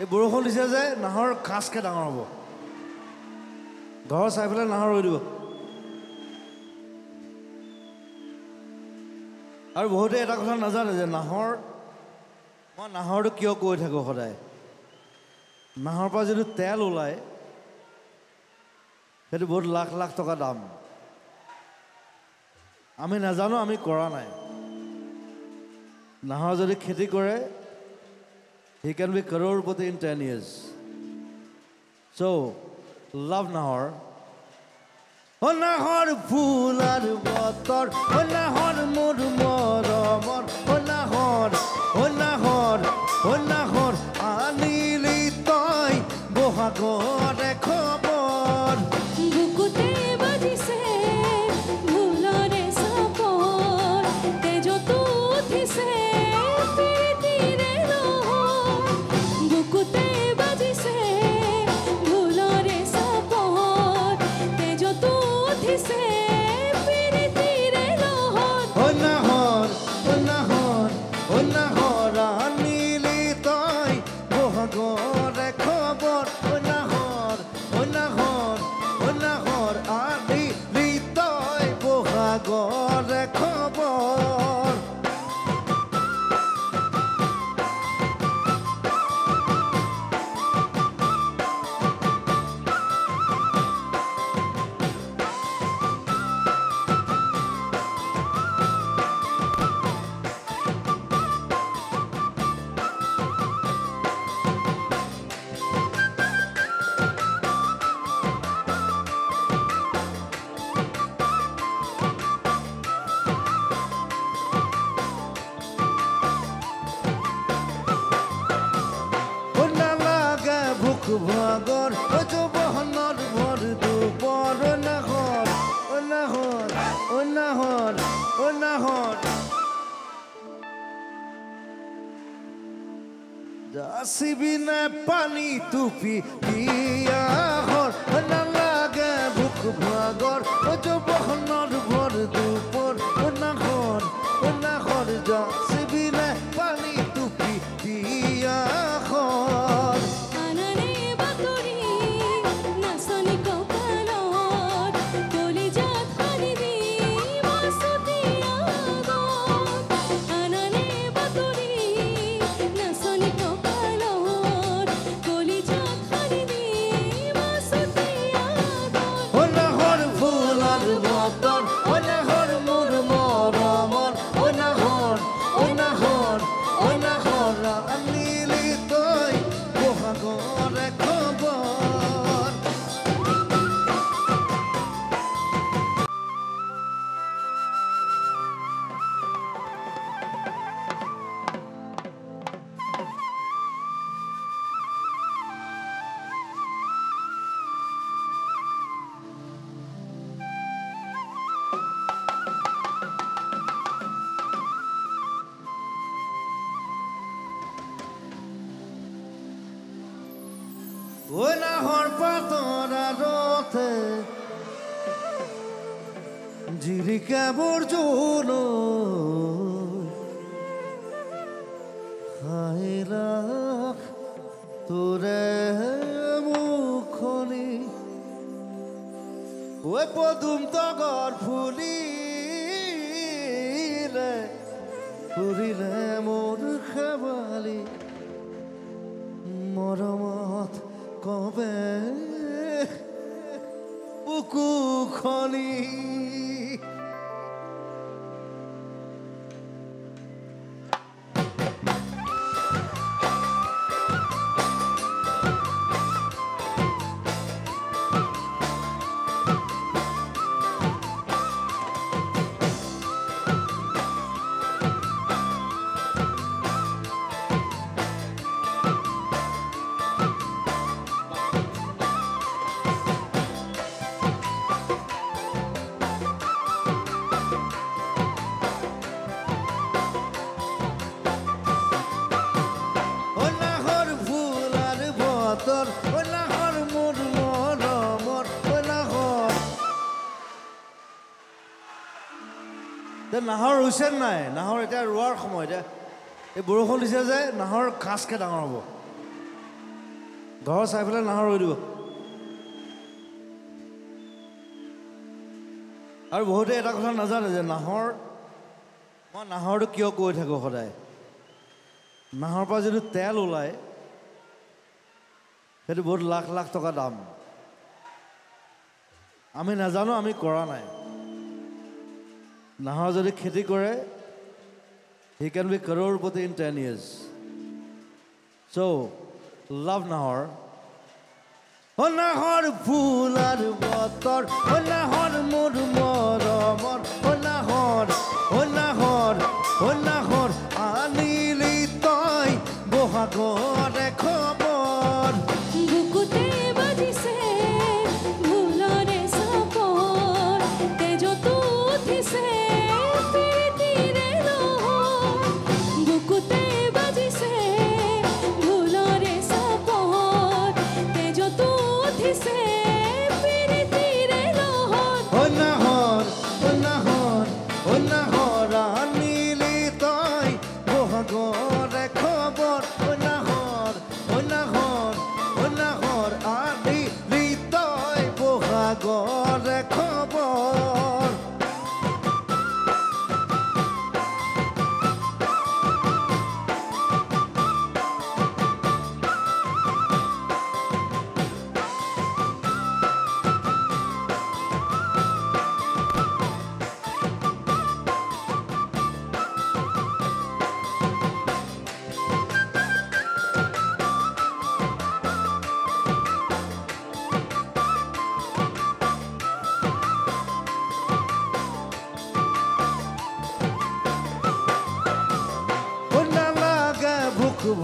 এই বৰষুণ দিছে যে নাহৰ কাজকে ডাঙৰ হ'ব ঘৰ চাই পেলাই নাহৰ ৰৈ দিব আৰু বহুতে এটা কথা নাজানে যে নাহৰ মই নাহৰটো কিয় কৈ থাকোঁ সদায় নাহৰ পৰা যিটো তেল ওলায় সেইটো বহুত লাখ লাখ টকা দাম আমি নাজানো আমি কৰা নাই নাহৰ যদি খেতি কৰে he can be crorepati in 10 years so love nahor nahor phular botor nahor mor moromor nahor nahor anili toy bohagore khobor bukute bajise bhulare sapor tejo tu thise Bhagor ojo bohnor bhor dupor nahor jasibine pani tupi dia hor na lage bhuk bhagor ojo bohnor bhor dupor nahor jasibine pani tupi dia hor nahor patora rote jirika borjono hailak tore mukhoni oi podum togor ফুলিলে mor khabali moromot কবে বুকু খনি নাহৰ হৈছে নাই নাহৰ এটা ৰোৱাৰ সময় এই বৰষুণ দিছে যে নাহৰ কাজকে ডাঙৰ হ'ব ঘৰ চাই পেলাই নাহৰ ৰৈ দিব আৰু বহুতে এটা কথা নাজানে যে মই নাহৰটো কিয় কৈ থাকোঁ সদায় নাহৰ পৰা যিটো তেল ওলায় সেইটো বহুত লাখ লাখ টকা দাম আমি নাজানো আমি কৰা নাই নাহৰ যদি খেতি কৰে he can be crorepati in 10 years so love nahor nahor phular botor nahor mor moromor nahor anili toy bohagore khobor বুকুতে বাজিছে ভুলৰে সাপৰ তেজত উঠিছে প্ৰীতিৰে লহৰ বুকুতে বাজিছে ভুলৰে সাপৰ তেজত উঠিছে প্ৰীতিৰে লহৰ nahor anili toy bohagore khobor nahor anili toy bohagore khobor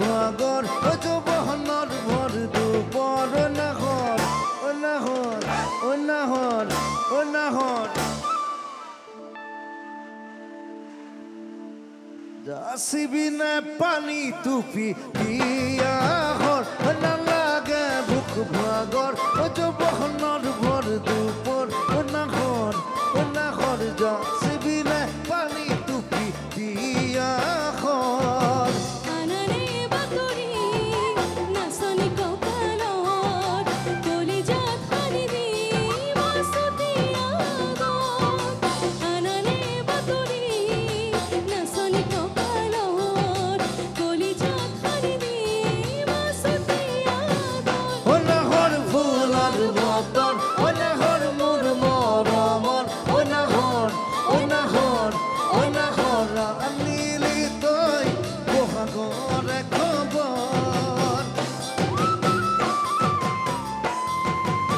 ভাগৰ বহনৰ ভৰ দুপৰ নাহৰ যাচিবি নে পানী টুপি দিয়া